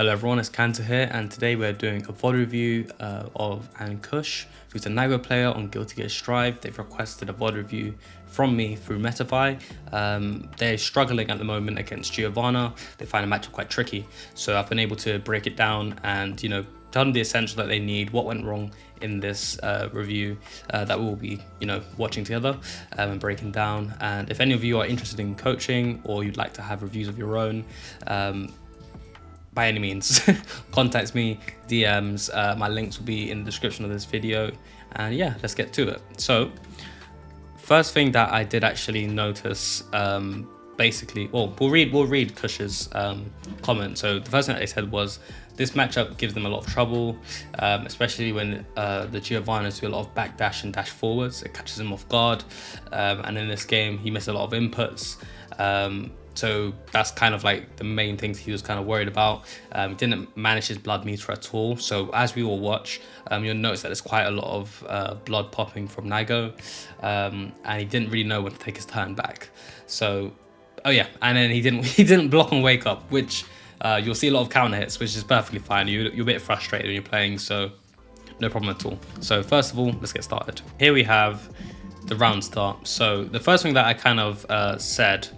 Hello everyone, it's Kanta here, and today we're doing a VOD review of ITSKUSH, who's a Nago player on Guilty Gear Strive. They've requested a VOD review from me through Metafy. They're struggling at the moment against Giovanna. They find the matchup quite tricky, so I've been able to break it down and tell them the essentials that they need, what went wrong in this review that we'll be watching together and breaking down. And if any of you are interested in coaching or you'd like to have reviews of your own, by any means, contact me, DMs. My links will be in the description of this video, and yeah, let's get to it. So first thing that I did actually notice, basically, well, we'll read Kush's comment. So the first thing that they said was this matchup gives them a lot of trouble, especially when the Giovannas do a lot of backdash and dash forwards. It catches him off guard, and in this game he missed a lot of inputs. So that's kind of like the main things he was kind of worried about. Didn't manage his blood meter at all. So as we will watch, you'll notice that there's quite a lot of blood popping from Nago, and he didn't really know when to take his turn back. So, oh yeah, and then he didn't block on wake up, which you'll see a lot of counter hits, which is perfectly fine. You're a bit frustrated when you're playing, so no problem at all. So first of all, let's get started. Here we have the round start. So the first thing that I kind of said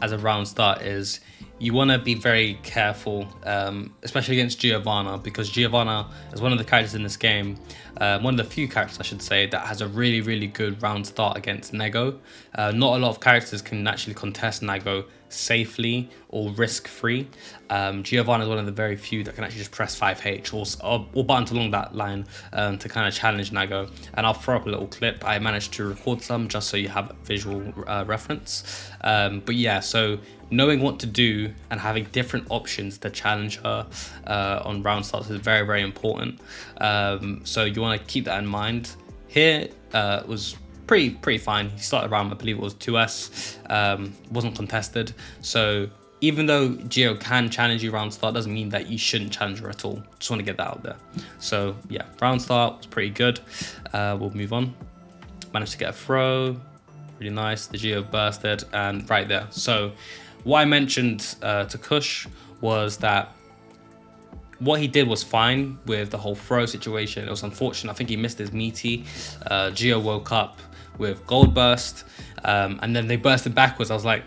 as a round start is you want to be very careful, especially against Giovanna, because Giovanna is one of the characters in this game, one of the few characters I should say, that has a really good round start against Nago. Not a lot of characters can actually contest Nago safely or risk-free. Giovanna is one of the very few that can actually just press 5H or buttons along that line to kind of challenge Nago. And I'll throw up a little clip. I managed to record some just so you have a visual reference. But yeah, so knowing what to do and having different options to challenge her on round starts is very important. So you want to keep that in mind. Here was pretty fine. He started around, I believe it was 2S, wasn't contested. So even though Gio can challenge you round start, doesn't mean that you shouldn't challenge her at all. Just want to get that out there. So yeah, round start was pretty good. We'll move on. Managed to get a throw, really nice. The Gio bursted and right there. So what I mentioned to Kush was that what he did was fine with the whole throw situation. It was unfortunate. I think he missed his meaty. Gio woke up with gold burst, and then they bursted backwards. I was like,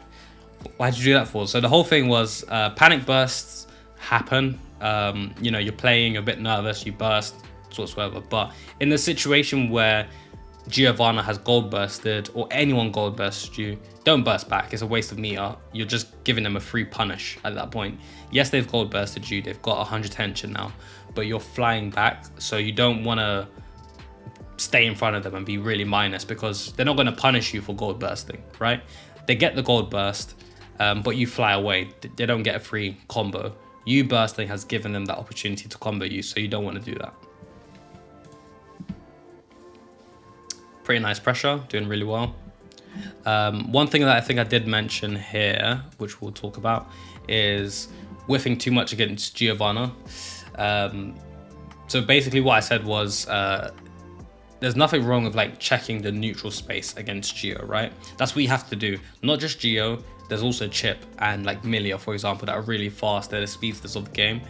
why'd you do that for? So the whole thing was panic bursts happen. You're playing a bit nervous, you burst, whatsoever. But in the situation where Giovanna has gold bursted or anyone gold bursts you, don't burst back. It's a waste of meter. You're just giving them a free punish at that point. Yes, they've gold bursted you. They've got 100 tension now, but you're flying back. So you don't want to stay in front of them and be really minus, because they're not going to punish you for gold bursting, right? They get the gold burst, but you fly away. They don't get a free combo. You bursting has given them that opportunity to combo you, so you don't want to do that. Pretty nice pressure, doing really well. One thing that I think I did mention here, which we'll talk about, is whiffing too much against Giovanna. So basically what I said was there's nothing wrong with like checking the neutral space against Gio, right? That's what you have to do. Not just Gio, there's also Chip and like Milia, for example, that are really fast. They're the speedsters of the game.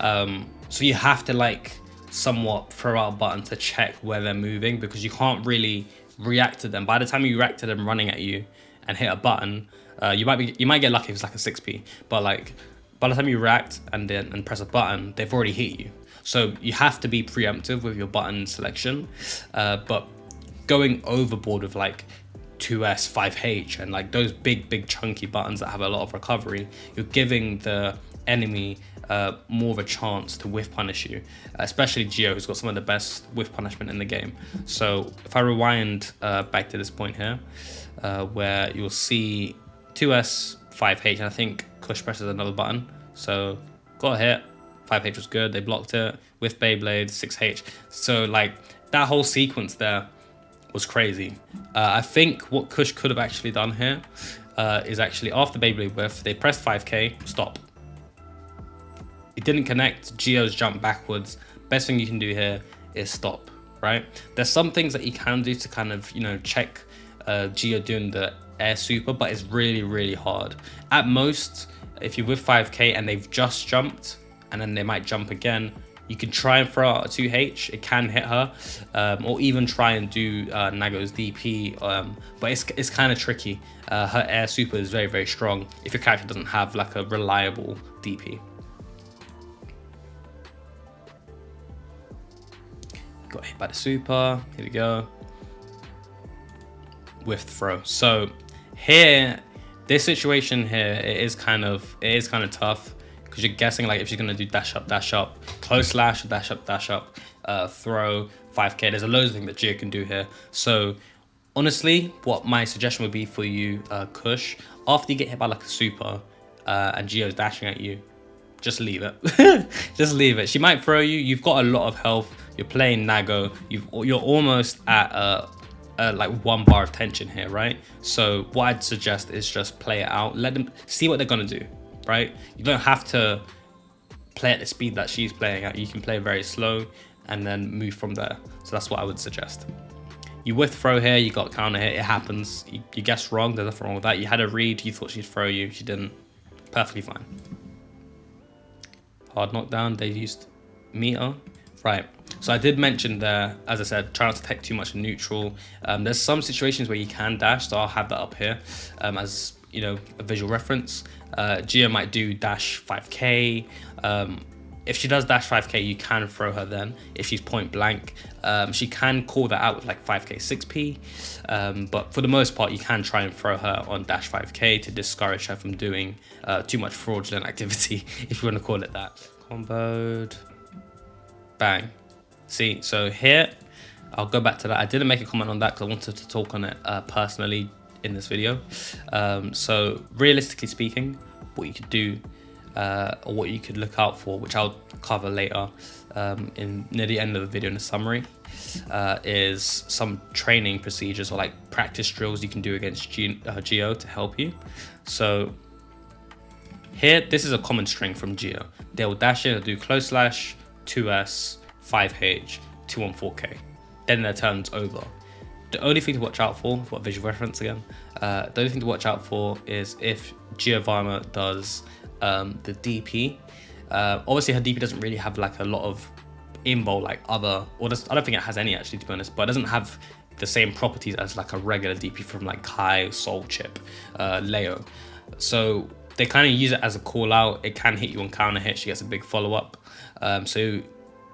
So you have to like somewhat throw out a button to check where they're moving, because you can't really react to them. By the time you react to them running at you and hit a button, you might get lucky if it's like a 6p, but like by the time you react and press a button, they've already hit you. So you have to be preemptive with your button selection, but going overboard with like 2S, 5H and like those big chunky buttons that have a lot of recovery, you're giving the enemy more of a chance to whiff punish you, especially Gio, who's got some of the best whiff punishment in the game. So if I rewind back to this point here, where you'll see 2S, 5H, and I think Kush presses another button. So got a hit, 5H was good, they blocked it, with Beyblade, 6H. So like that whole sequence there was crazy. I think what Kush could have actually done here is actually after Beyblade whiff, they pressed 5K, stop. It didn't connect, Gio's jump backwards. Best thing you can do here is stop, right? There's some things that you can do to kind of, check Gio doing the air super, but it's really hard. At most, if you're with 5k and they've just jumped and then they might jump again, you can try and throw out a 2H, it can hit her, or even try and do Nago's DP, but it's kind of tricky. Her air super is very, very strong if your character doesn't have like a reliable DP. Got hit by the super, here we go. With throw. So here, this situation here, it is kind of tough, because you're guessing like if she's gonna do dash up, close slash, dash up, throw, 5k. There's a loads of things that Gio can do here. So honestly, what my suggestion would be for you, Kush, after you get hit by like a super and Gio's dashing at you, just leave it. Just leave it. She might throw you. You've got a lot of health. You're playing Nago. You're almost at like 1 bar of tension here, right? So what I'd suggest is just play it out. Let them see what they're gonna do, right? You don't have to play at the speed that she's playing at. You can play very slow and then move from there. So that's what I would suggest. You with throw here, you got counter hit, it happens. You guessed wrong, there's nothing wrong with that. You had a read, you thought she'd throw you, she didn't. Perfectly fine. Hard knockdown, they used meter. Right, so I did mention there, as I said, try not to take too much in neutral. There's some situations where you can dash, so I'll have that up here as, you know, a visual reference. Gio might do dash 5k. If she does dash 5k, you can throw her then. If she's point blank, she can call that out with like 5k 6p, but for the most part you can try and throw her on dash 5k to discourage her from doing too much fraudulent activity, if you want to call it that. Comboed, bang. See, so here I'll go back to that. I didn't make a comment on that because I wanted to talk on it personally in this video. So realistically speaking, what you could do or what you could look out for, which I'll cover later near the end of the video in the summary, is some training procedures or like practice drills you can do against Gio to help you. So here, this is a common string from Gio. They'll dash in, they'll do close slash, 2S, 5H, 214K. Then their turn's over. The only thing to watch out for visual reference again, the only thing to watch out for is if Giovanna does the DP. Obviously her DP doesn't really have like a lot of inbowl like other, or I don't think it has any actually, to be honest, but it doesn't have the same properties as like a regular DP from like Kai, Soul Chip, Leo. So they kind of use it as a call out. It can hit you on counter hit. She gets a big follow up.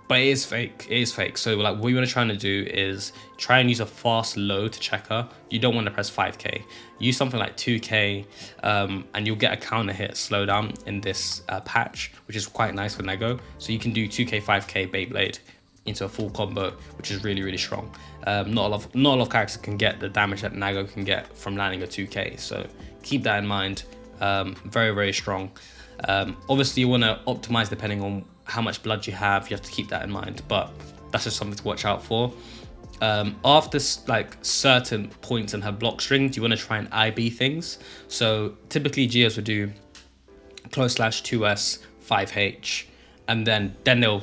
But it is fake. So like what you want to try to do is try and use a fast low to check her. You don't want to press 5k. Use something like 2k, and you'll get a counter hit slowdown in this patch, which is quite nice for Nego. So you can do 2k, 5k Beyblade into a full combo, which is really, really strong. Not a lot of characters can get the damage that Nago can get from landing a 2k. So keep that in mind. Very, very strong. Obviously you want to optimize depending on how much blood you have to keep that in mind, but that's just something to watch out for. After like certain points in her block strings, you want to try and IB things. So typically Gios would do close slash 2S 5H, and then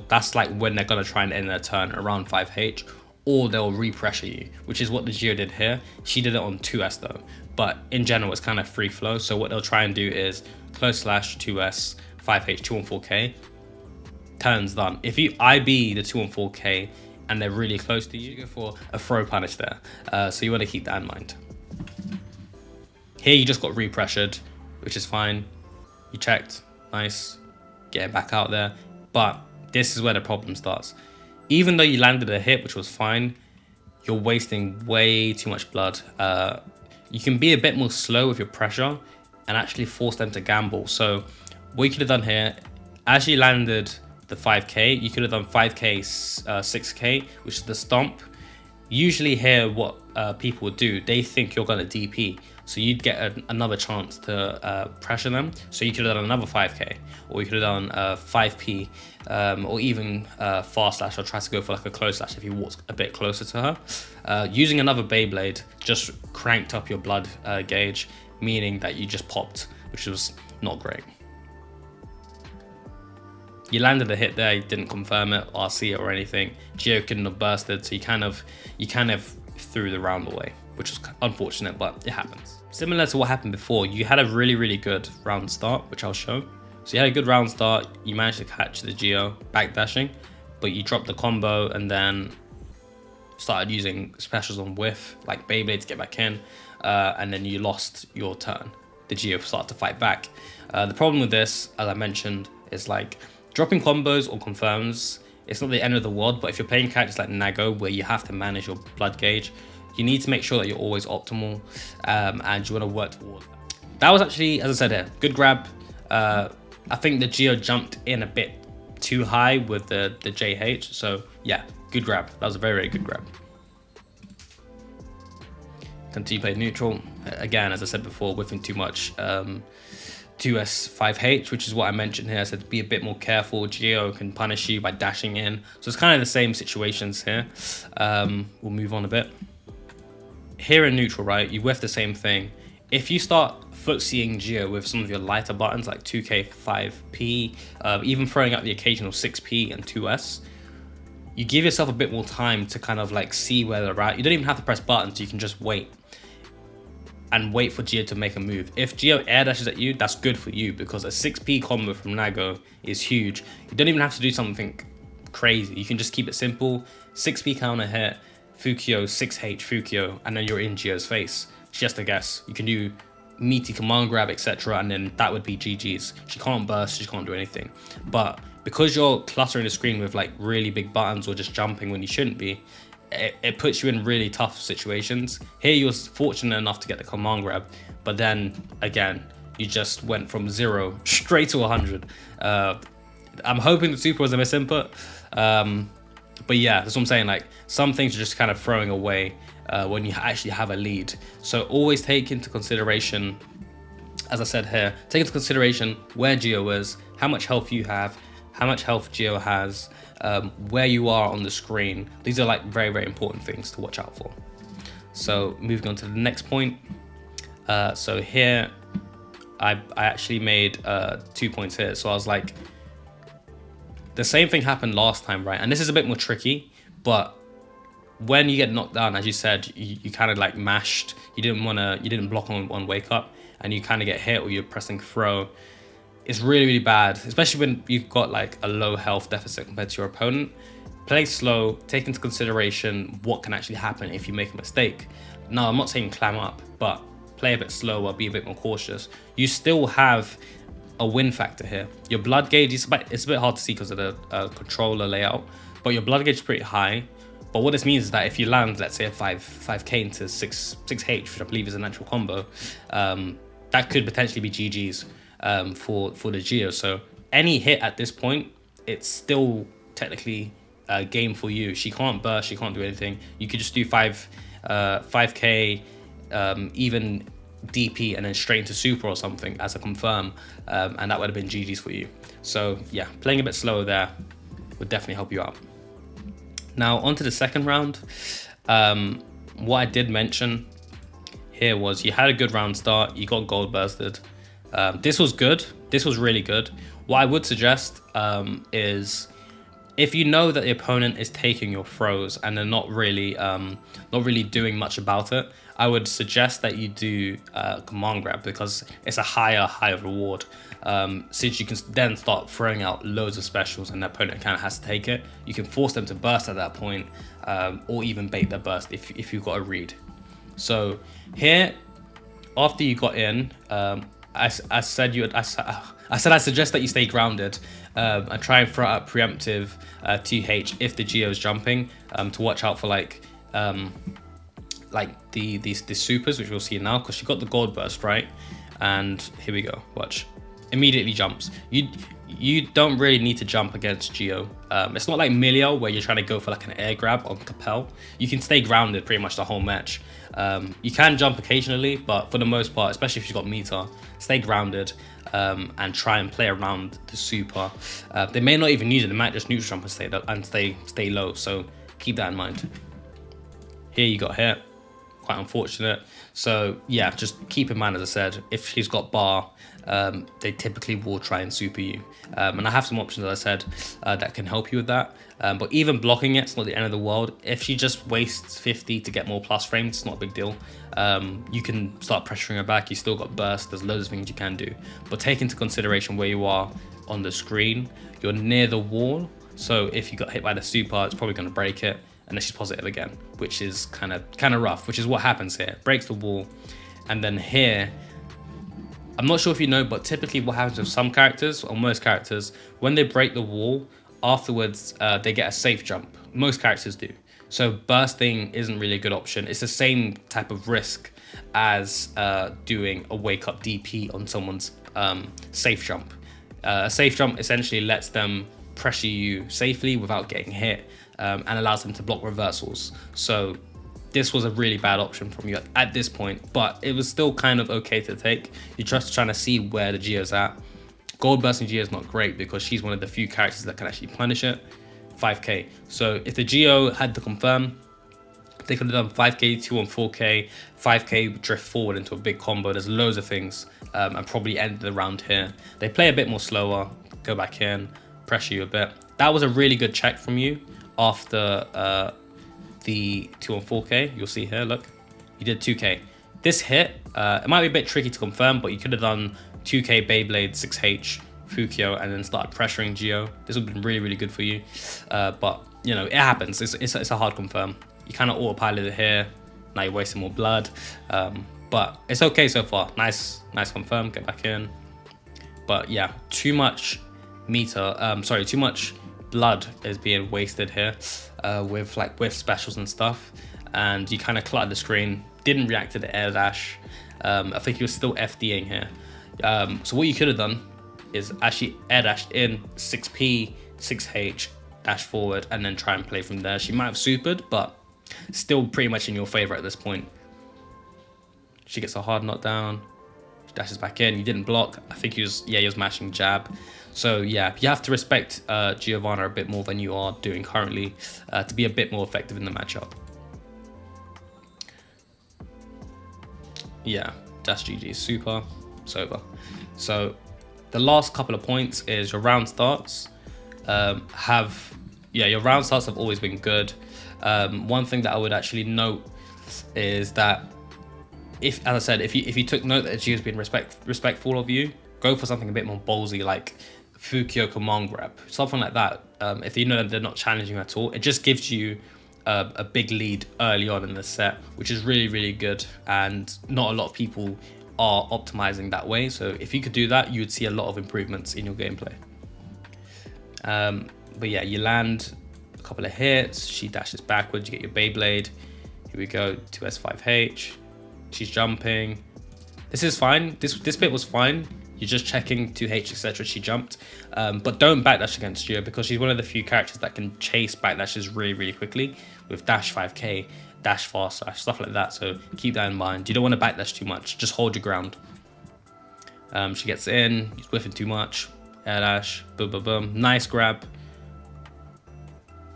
that's like when they're gonna try and end their turn around 5H, or they'll repressure you, which is what the Gio did here. She did it on 2S though, but in general it's kind of free flow. So what they'll try and do is close slash 2S 5H 214K, turns done. If you IB the 214K and they're really close to you, you go for a throw punish there. So you want to keep that in mind. Here you just got repressured, which is fine. You checked, nice, getting back out there. But this is where the problem starts. Even though you landed a hit, which was fine, you're wasting way too much blood. You can be a bit more slow with your pressure and actually force them to gamble. So what you could have done here, as you landed the 5k, you could have done 5k 6k, which is the stomp. Usually here what people would do, they think you're going to DP, so you'd get another chance to pressure them. So you could have done another 5k, or you could have done 5p, or even fast slash, or try to go for like a close slash if you walked a bit closer to her. Using another Beyblade just cranked up your blood gauge, meaning that you just popped, which was not great. You landed a hit there, you didn't confirm it, RC it or anything. Gio couldn't have bursted, so you kind of threw the round away, which was unfortunate, but it happens. Similar to what happened before, you had a really good round start, which I'll show. So you had a good round start, you managed to catch the Geo backdashing, but you dropped the combo and then started using specials on whiff, like Beyblade, to get back in, and then you lost your turn. The Geo started to fight back. The problem with this, as I mentioned, is like dropping combos or confirms. It's not the end of the world, but if you're playing characters like Nago, where you have to manage your blood gauge, you need to make sure that you're always optimal, and you want to work towards that. That was actually, as I said here, good grab. I think the Geo jumped in a bit too high with the JH, so yeah, good grab. That was a very good grab. Continue play neutral. Again, as I said before, whiffing too much. 2S5H, which is what I mentioned here. I said be a bit more careful. Geo can punish you by dashing in. So it's kind of the same situations here. We'll move on a bit. Here in neutral, right, you whiff the same thing. If you start footseeing Geo with some of your lighter buttons like 2K, 5P, even throwing out the occasional 6P and 2S, you give yourself a bit more time to kind of like see where they're at. You don't even have to press buttons, you can just wait and wait for Geo to make a move. If Geo air dashes at you, that's good for you, because a 6P combo from Nago is huge. You don't even have to do something crazy. You can just keep it simple. 6P counter hit, Fukio, 6H Fukio, and then you're in Geo's face. It's just a guess. You can do meaty command grab, etc., and then that would be GG's. She can't burst, she can't do anything. But because you're cluttering the screen with like really big buttons or just jumping when you shouldn't be, it puts you in really tough situations. Here you was fortunate enough to get the command grab, but then again, you just went from 0 straight to 100. I'm hoping the super was a misinput, but yeah, that's what I'm saying. Like, some things are just kind of throwing away when you actually have a lead. So always take into consideration, as I said here, take into consideration where Geo is, how much health you have, how much health Geo has, where you are on the screen. These are like very important things to watch out for. So moving on to the next point. So here, I actually made 2 points here. So I was like, the same thing happened last time, right? And this is a bit more tricky, but when you get knocked down, as you said, you kind of like mashed. You didn't block on wake up, and you kind of get hit, or you're pressing throw. It's really bad, especially when you've got like a low health deficit compared to your opponent. Play slow, take into consideration what can actually happen if you make a mistake. Now, I'm not saying clam up, but play a bit slower, be a bit more cautious. You still have a win factor here. Your blood gauge is it's a bit hard to see because of the controller layout, but your blood gauge is pretty high. But what this means is that if you land, let's say a 5K into 6H, which I believe is a natural combo, that could potentially be GG's for the Geo. So any hit at this point, it's still technically a game for you. She can't burst, she can't do anything. You could just do 5K, even DP, and then straight into super or something as a confirm, and that would have been GG's for you. So yeah, playing a bit slower there would definitely help you out. Now onto the second round. What I did mention here was you had a good round start, you got gold bursted. This was good, this was really good. What I would suggest is, if you know that the opponent is taking your throws and they're not really doing much about it, I would suggest that you do command grab, because it's a higher reward. Since you can then start throwing out loads of specials and the opponent kind of has to take it, you can force them to burst at that point, or even bait their burst if you've got a read. So here, after you got in, I said I suggest that you stay grounded and try and throw out preemptive 2H if the Geo is jumping, to watch out for like the supers, which we'll see now, because she got the gold burst, right? And here we go, watch. Immediately jumps. You don't really need to jump against Geo. It's not like Milio where you're trying to go for like an air grab on Capel. You can stay grounded pretty much the whole match. You can jump occasionally, but for the most part, especially if you've got meter, stay grounded and try and play around the super. They may not even use it, they might just neutral jump and stay low, so keep that in mind. Here you got here. quite unfortunate. So yeah, just keep in mind, as I said, if she's got bar, they typically will try and super you. And I have some options, as I said, that can help you with that. But even blocking it's not the end of the world. If she just wastes 50 to get more plus frames, it's not a big deal. You can start pressuring her back. You still got burst. There's loads of things you can do. But take into consideration where you are on the screen. You're near the wall. So if you got hit by the super, it's probably going to break it. And then she's positive again, which is kind of rough, which is what happens here. Breaks the wall. And then here, I'm not sure if you know, but typically what happens with some characters, or most characters, when they break the wall, afterwards they get a safe jump. Most characters do. So bursting isn't really a good option. It's the same type of risk as doing a wake up DP on someone's safe jump. A safe jump essentially lets them pressure you safely without getting hit, and allows them to block reversals. So this was a really bad option from you at this point, but it was still kind of okay to take. You're just trying to see where the Geo's at. Gold bursting Geo is not great because she's one of the few characters that can actually punish it. 5k. So if the Geo had to confirm, they could have done 5k, 2 on 4k, 5k drift forward into a big combo. There's loads of things, and probably end the round here. They play a bit more slower, go back in, pressure you a bit. That was a really good check from you after the 2 on 4k. You'll see here, look, you did 2k. This hit, it might be a bit tricky to confirm, but you could have done 2k Beyblade, 6H, Fukio, and then started pressuring Geo. This would have been really, really good for you. But, you know, it happens. It's a hard confirm. You kind of autopilot it here. Now you're wasting more blood. But it's okay so far. Nice confirm. Get back in. But yeah, too much too much blood is being wasted here with like whiff specials and stuff. And you kind of cluttered the screen. Didn't react to the air dash. I think he was still FDing here. So what you could have done is actually air dashed in 6P, 6H, dash forward, and then try and play from there. She might have supered, but still pretty much in your favor at this point. She gets a hard knockdown. She dashes back in. You didn't block. I think he was mashing jab. So yeah, you have to respect Giovanna a bit more than you are doing currently to be a bit more effective in the matchup. Yeah, dash GG, super, it's over. So the last couple of points is your round starts. Your round starts have always been good. One thing that I would actually note is that if you took note that Gio's been respectful of you, go for something a bit more ballsy like Fukio command grab, something like that. If you know that they're not challenging you at all, it just gives you a big lead early on in the set, which is really, really good, and not a lot of people are optimizing that way. So if you could do that, you would see a lot of improvements in your gameplay. But yeah, you land a couple of hits, she dashes backwards, you get your Beyblade. Here we go, 2S5H, she's jumping. This is fine, this bit was fine. You're just checking 2H, etc. She jumped, but don't backdash against Gio because she's one of the few characters that can chase backdashes really, really quickly with dash 5k, dash fast slash, stuff like that. So keep that in mind. You don't want to backdash too much. Just hold your ground. She gets in. He's whiffing too much. Air dash. Boom, boom, boom. Nice grab.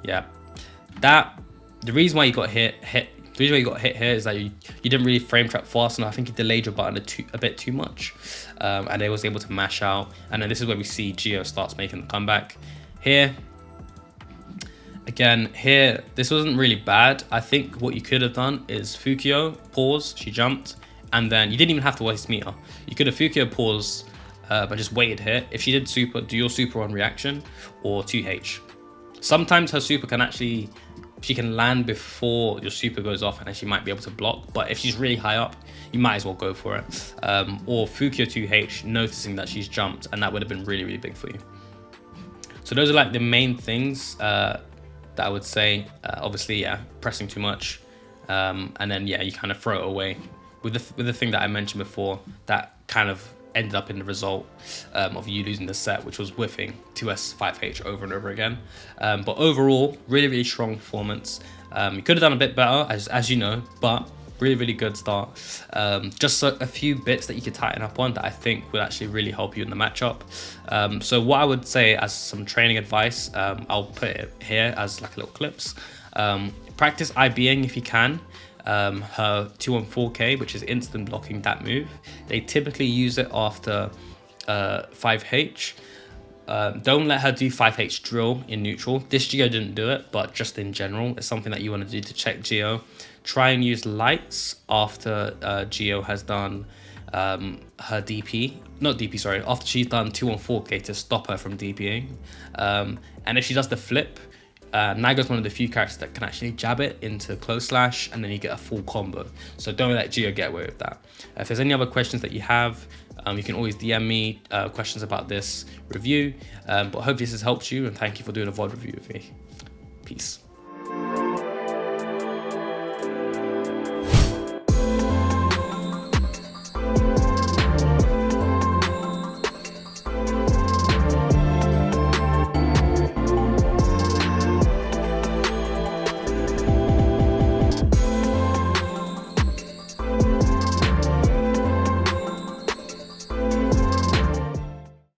Yeah. The reason why you got hit. The reason why you got hit here is that you didn't really frame trap fast enough. I think you delayed your button a bit too much, and it was able to mash out. And then this is where we see Gio starts making the comeback. Here, again, this wasn't really bad. I think what you could have done is Fukio, pause, she jumped, and then you didn't even have to waste meter. You could have Fukio pause, but just waited here. If she did super, do your super on reaction or 2H. Sometimes her super can actually, she can land before your super goes off, and then she might be able to block. But if she's really high up, you might as well go for it. Or Fukio 2H, noticing that she's jumped, and that would have been really, really big for you. So those are like the main things that I would say. Obviously, yeah, pressing too much, and then yeah, you kind of throw it away with the thing that I mentioned before. That kind of ended up in the result of you losing the set, which was whiffing 2S5H over and over again. But overall, really, really strong performance. You could have done a bit better, as you know, but really, really good start. Just a few bits that you could tighten up on that I think would actually really help you in the matchup. So what I would say as some training advice, I'll put it here as like little clips. Practice IBing if you can. her 2-on-4K, which is instant blocking that move. They typically use it after 5H. Don't let her do 5H drill in neutral. This Geo didn't do it, but just in general, it's something that you want to do to check Geo. Try and use lights after Geo has done her DP, not DP, sorry, after she's done 2-on-4K to stop her from DPing. And if she does the flip, Naga's one of the few characters that can actually jab it into close slash, and then you get a full combo. So don't let Geo get away with that. If there's any other questions that you have, you can always DM me questions about this review. But hopefully this has helped you, and thank you for doing a VOD review with me. Peace.